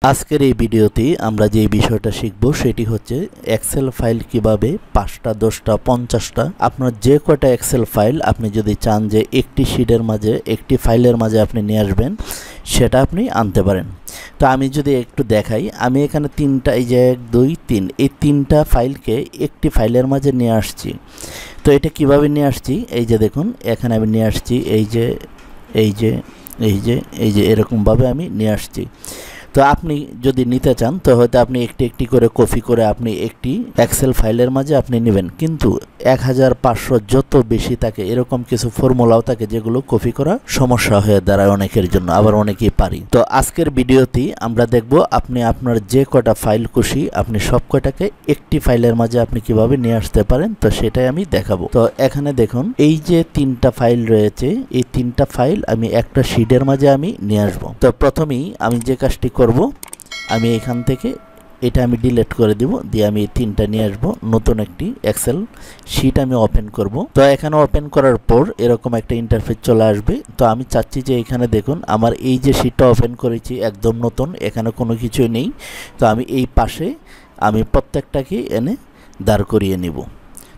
আজকের এই ভিডিওতে আমরা যে বিষয়টা শিখব সেটি হচ্ছে এক্সেল ফাইল কিভাবে 5টা 10টা 50টা আপনার যে কয়টা এক্সেল ফাইল আপনি যদি চান যে একটি শীটের মাঝে একটি ফাইলের মাঝে আপনি নিয়ে আসবেন সেটা আপনি আনতে পারেন। তো আমি যদি একটু দেখাই, আমি এখানে তিনটা, এই যে 1 2 3 এই তিনটা ফাইলকে একটি ফাইলের মাঝে নিয়ে আসছি। তো এটা কিভাবে নিয়ে আসছি, এই যে দেখুন এখানে আমি নিয়ে আসছি, এই যে এরকমভাবে আমি নিয়ে আসছি। তো আপনি যদি নিতে চান তো হয়তো আপনি একটি একটি করে কপি করে আপনি একটি এক্সেল ফাইলের মাঝে আপনি নেবেন, কিন্তু 1500 যত বেশি থাকে এরকম কিছু ফর্মুলাও থাকে যেগুলো কপি করা সমস্যা হয়ে দাঁড়ায় অনেকের জন্য, আবার অনেকেই পারি। তো আজকের ভিডিওতে আমরা দেখব আপনি আপনার যে কয়টা ফাইল খুশি আপনি সব কয়টাকে একটি ফাইলের মাঝে আপনি কিভাবে নিয়ে আসতে পারেন, তো সেটাই আমি দেখাবো। তো এখানে দেখুন এই যে তিনটা ফাইল রয়েছে, এই তিনটা ফাইল আমি একটা শীটের মাঝে আমি নিয়ে আসবো। তো প্রথমেই আমি যে কাজটি করব, আমি এখান থেকে এটা আমি ডিলিট করে দিব, দিয়ে আমি এই তিনটা নিয়ে আসবো, নতুন একটি এক্সেল শীট আমি ওপেন করব। তো এখানে ওপেন করার পর এরকম একটা ইন্টারফেস চলে আসবে। তো আমি চাচ্ছি যে এখানে দেখুন আমার এই যে শীটটা ওপেন করেছি একদম নতুন, এখানে কোনো কিছুই নেই। তো আমি এই পাশে আমি প্রত্যেকটাকে এনে দাঁড় করিয়ে নিব।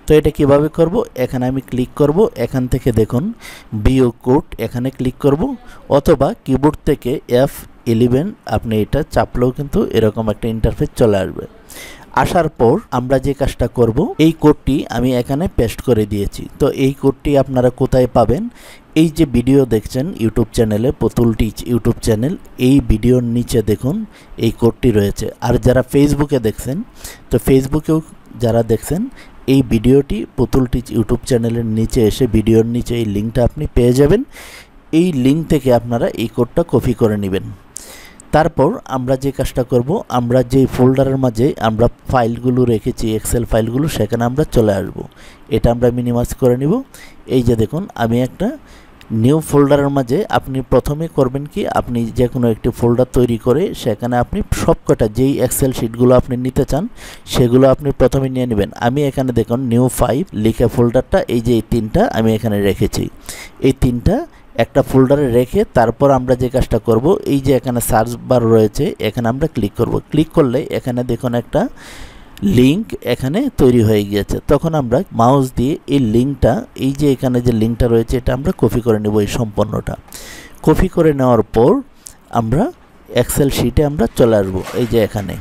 তো এটা কিভাবে করব, এখানে আমি ক্লিক করব, এখান থেকে দেখুন বিয়োগ কোড এখানে ক্লিক করব, অথবা কিবোর্ড থেকে F11 আপনি এটা চাপলেও কিন্তু এরকম একটা ইন্টারফেস চলে আসবে। আসার পর আমরা যে কাজটা করব, এই কোডটি আমি এখানে পেস্ট করে দিয়েছি। তো এই কোডটি আপনারা কোথায় পাবেন, এই যে ভিডিও দেখছেন ইউটিউব চ্যানেলে পুতুল টিচ ইউটিউব চ্যানেল, এই ভিডিওর নিচে দেখুন এই কোডটি রয়েছে। আর যারা ফেসবুকে দেখছেন, তো ফেসবুকেও যারা দেখছেন এই ভিডিওটি পুতুল টিচ ইউটিউব চ্যানেলের নিচে এসে ভিডিওর নিচে এই লিঙ্কটা আপনি পেয়ে যাবেন। এই লিঙ্ক থেকে আপনারা এই কোডটা কপি করে নেবেন। তারপর আমরা যে কাজটা করব, আমরা যে ফোল্ডারের মাঝে আমরা ফাইলগুলো রেখেছি এক্সেল ফাইলগুলো, সেখানে আমরা চলে আসব। এটা আমরা মিনিমাইজ করে নিব। এই যে দেখুন আমি একটা নিউ ফোল্ডারের মাঝে, আপনি প্রথমে করবেন কি, আপনি যে কোনো একটি ফোল্ডার তৈরি করে সেখানে আপনি সবকটা যেই এক্সেল শিটগুলো আপনি নিতে চান সেগুলো আপনি প্রথমে নিয়ে নেবেন। আমি এখানে দেখুন নিউ 5 লিখে ফোল্ডারটা, এই যে এই তিনটা আমি এখানে রেখেছি, এই তিনটা একটা ফোল্ডারে রেখে তারপর আমরা যে কাজটা করব, এই যে এখানে সার্চ বার রয়েছে এখানে আমরা ক্লিক করব। ক্লিক করলে এখানে দেখুন একটা লিঙ্ক এখানে তৈরি হয়ে গিয়েছে। তখন আমরা মাউস দিয়ে এই লিঙ্কটা, এই যে এখানে যে লিঙ্কটা রয়েছে এটা আমরা কপি করে নেব। এই সম্পূর্ণটা কপি করে নেওয়ার পর আমরা এক্সেল শিটে আমরা চলে আসব। এই যে এখানে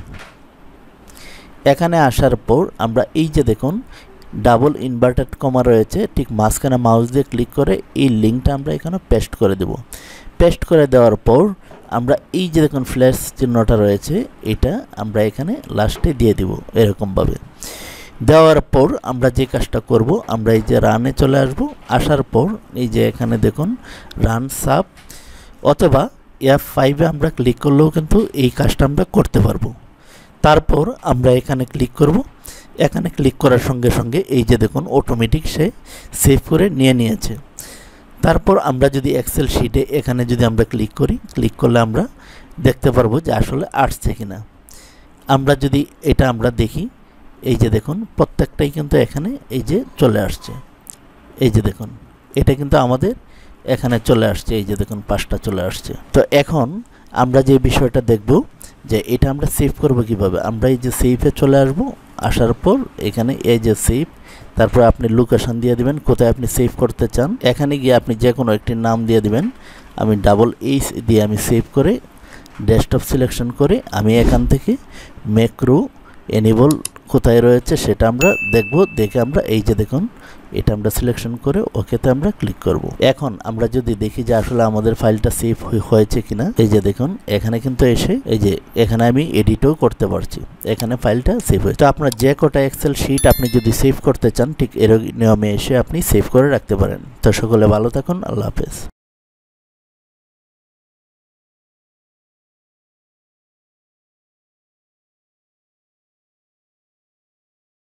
আসার পর আমরা এই যে দেখুন ডাবল ইনভার্টেড কমা রয়েছে, ঠিক মাঝখানে মাউস দিয়ে ক্লিক করে এই লিঙ্কটা আমরা এখানে পেস্ট করে দেব। পেস্ট করে দেওয়ার পর আমরা এই যে দেখুন ফ্ল্যাশ চিহ্নটা রয়েছে এটা আমরা এখানে লাস্টে দিয়ে দিব। এরকমভাবে দেওয়ার পর আমরা যে কাজটা করব, আমরা এই যে রানে চলে আসব। আসার পর এই যে এখানে দেখুন রান সাব অথবা F5 আমরা ক্লিক করলেও কিন্তু এই কাজটা আমরা করতে পারবো। তারপর আমরা এখানে ক্লিক করব। এখানে ক্লিক করার সঙ্গে সঙ্গে এই যে দেখুন অটোমেটিক সে সেভ করে নিয়েছে। তারপর আমরা যদি এক্সেল শিটে এখানে যদি আমরা ক্লিক করি, ক্লিক করলে আমরা দেখতে পারবো যে আসলে আসছে কিনা। আমরা যদি এটা আমরা দেখি, এই যে দেখুন প্রত্যেকটাই কিন্তু এখানে এই যে চলে আসছে। এই যে দেখুন এটা কিন্তু আমাদের এখানে চলে আসছে, এই যে দেখুন 5টা চলে আসছে। তো এখন আমরা যে বিষয়টা দেখব যে এটা আমরা সেভ করব কিভাবে। আমরা এই যে সেভে চলে আসব। আসার পর এখানে এই যে সেভ, তারপর আপনি লোকেশন দিয়ে দিবেন কোথায় আপনি সেভ করতে চান। এখানে গিয়ে আপনি যে কোনো একটি নাম দিয়ে দিবেন। আমি H দিয়ে আমি সেভ করে ডেস্কটপ সিলেকশন করে আমি এখান থেকে ম্যাক্রো এনেবল কোথায় রয়েছে সেটা আমরা দেখব। দেখে আমরা এই যে দেখুন এটা আমরা সিলেকশন করে ওকেতে আমরা ক্লিক করব। এখন আমরা যদি দেখি যে আসলে আমাদের ফাইলটা সেভ হয়েছে কিনা, এই যে দেখুন এখানে কিন্তু এসে এই যে এখানে আমি এডিটও করতে পারছি, এখানে ফাইলটা সেভ হয়েছে। তো আপনার যে কটা এক্সেল শিট আপনি যদি সেভ করতে চান ঠিক এর নিয়মে এসে আপনি সেভ করে রাখতে পারেন। তো সকলে ভালো থাকুন, আল্লাহ হাফেজ।